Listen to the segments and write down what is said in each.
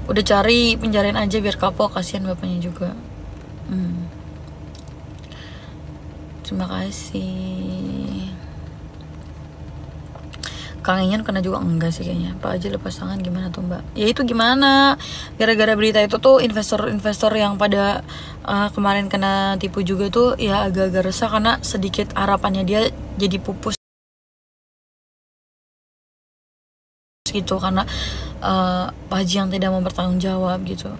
Udah cari penjarain aja biar kapok, kasihan bapaknya juga. Terima kasih. Kang Inyan kena juga enggak sih kayaknya. Pak Haji lepas tangan gimana tuh Mbak? Ya itu gimana? Gara-gara berita itu tuh investor-investor yang pada kemarin kena tipu juga tuh ya agak-agak resah karena sedikit harapannya dia jadi pupus gitu karena Pak Haji yang tidak mau bertanggung jawab gitu.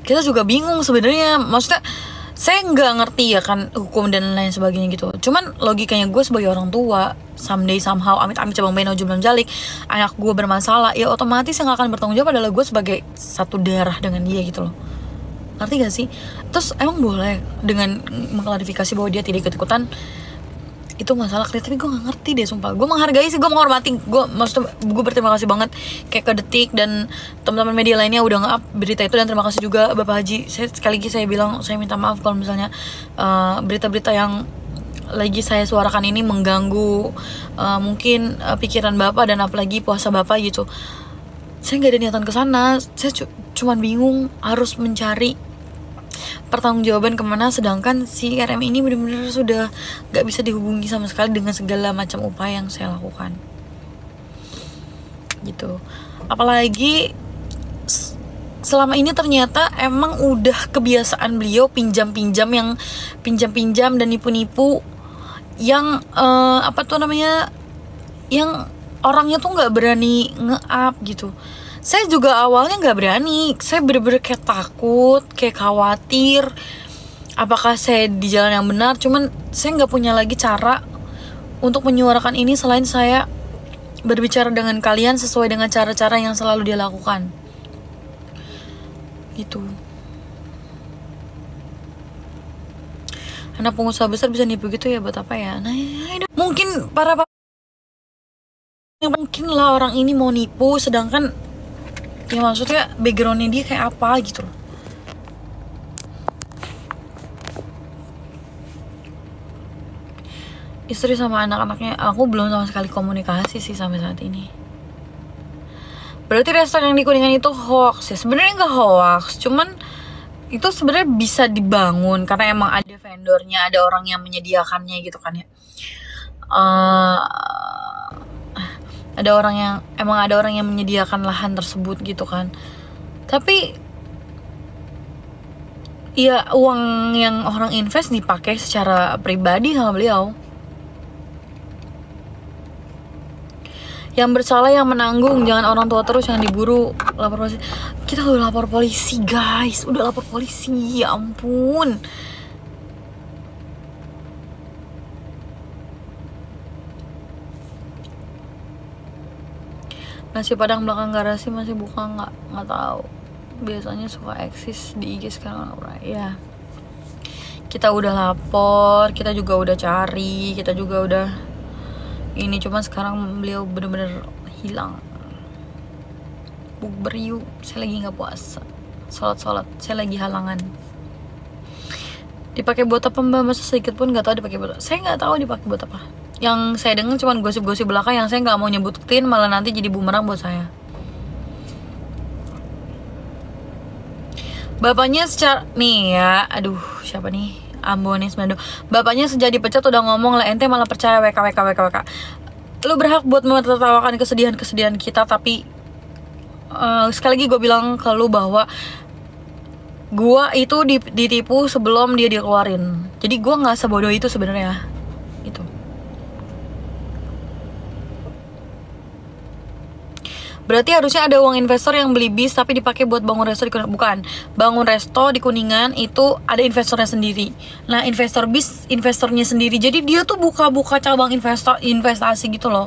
Kita juga bingung sebenarnya, maksudnya saya nggak ngerti ya kan hukum dan lain sebagainya gitu. Cuman logikanya gue sebagai orang tua, someday somehow amit-amit cabang beno jumlah jalik, anak gue bermasalah, ya otomatis yang akan bertanggung jawab adalah gue sebagai satu darah dengan dia gitu loh. Ngerti gak sih? Terus emang boleh dengan mengklarifikasi bahwa dia tidak ikut-ikutan itu masalah kritis, tapi gue gak ngerti deh sumpah. Gue menghargai sih, gue menghormati, maksudnya gue berterima kasih banget kayak ke Detik dan teman-teman media lainnya udah nge-up berita itu, dan terima kasih juga Bapak Haji. Sekali lagi saya bilang, saya minta maaf kalau misalnya berita-berita yang lagi saya suarakan ini mengganggu mungkin pikiran Bapak dan apalagi puasa Bapak gitu. Saya nggak ada niatan ke sana, saya cuman bingung harus mencari pertanggungjawaban kemana, sedangkan si RM ini benar-benar sudah gak bisa dihubungi sama sekali dengan segala macam upaya yang saya lakukan gitu. Apalagi selama ini ternyata emang udah kebiasaan beliau pinjam-pinjam dan nipu-nipu yang yang orangnya tuh nggak berani nge-up gitu. Saya juga awalnya nggak berani, saya bener-bener kayak takut, kayak khawatir apakah saya di jalan yang benar. Cuman saya nggak punya lagi cara untuk menyuarakan ini selain saya berbicara dengan kalian sesuai dengan cara-cara yang selalu dia lakukan gitu. Anak pengusaha besar bisa nipu gitu ya, buat apa ya? Nah, mungkin mungkin lah orang ini mau nipu, sedangkan ya maksudnya backgroundnya dia kayak apa gitu loh. Istri sama anak-anaknya aku belum sama sekali komunikasi sih sampai saat ini. Berarti restoran yang di Kuningan itu hoax ya? Sebenarnya nggak hoax, cuman itu sebenarnya bisa dibangun karena emang ada vendornya, ada orang yang menyediakannya gitu kan ya. Ada orang yang menyediakan lahan tersebut gitu kan. Tapi ya uang yang orang invest dipakai secara pribadi sama beliau. Yang bersalah yang menanggung, jangan orang tua terus yang diburu. Lapor polisi. Kita udah lapor polisi guys, udah lapor polisi, ya ampun. Nasi padang belakang garasi masih buka nggak tahu. Biasanya suka eksis di IG sekarang ya. Kita udah lapor, kita juga udah cari, kita juga udah ini, cuman sekarang beliau bener-bener hilang. Bukber yuk, saya lagi nggak puasa. Sholat, saya lagi halangan. Dipakai buat apa Mbak? Masa sedikit pun nggak tahu dipakai buat apa? Saya nggak tahu dipakai buat apa. Yang saya dengar cuma gosip-gosip belaka yang saya nggak mau nyebutin, malah nanti jadi bumerang buat saya. Bapaknya secara nih ya, aduh siapa nih? Ambonis Mando. Bapaknya sejak dipecat udah ngomong lah, ente malah percaya WK. Lu berhak buat menertawakan kesedihan kita, tapi sekali lagi gue bilang ke lu bahwa gue itu ditipu sebelum dia dikeluarin. Jadi gue nggak sebodoh itu sebenarnya. Itu. Berarti harusnya ada uang investor yang beli bis tapi dipakai buat bangun resto di Kuningan. Bukan, bangun resto di Kuningan itu ada investornya sendiri. Nah, investor bis investornya sendiri. Jadi dia tuh buka-buka cabang investasi gitu loh.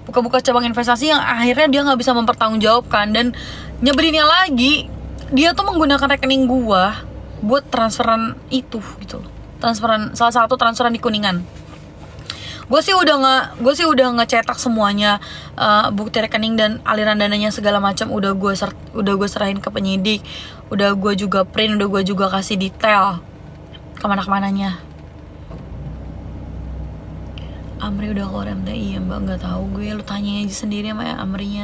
Buka-buka cabang investasi yang akhirnya dia nggak bisa mempertanggungjawabkan. Dan nyebelinnya lagi, dia tuh menggunakan rekening gua buat transferan itu gitu loh. Salah satu transferan di Kuningan. Gue sih udah ngecetak semuanya, bukti rekening dan aliran dananya segala macam udah gue serahin ke penyidik, udah gue juga print, udah gue juga kasih detail kemana-kemananya. Amri udah keluar MTI ya Mbak? Nggak tahu gue, lu tanya aja sendiri sama Amrinya.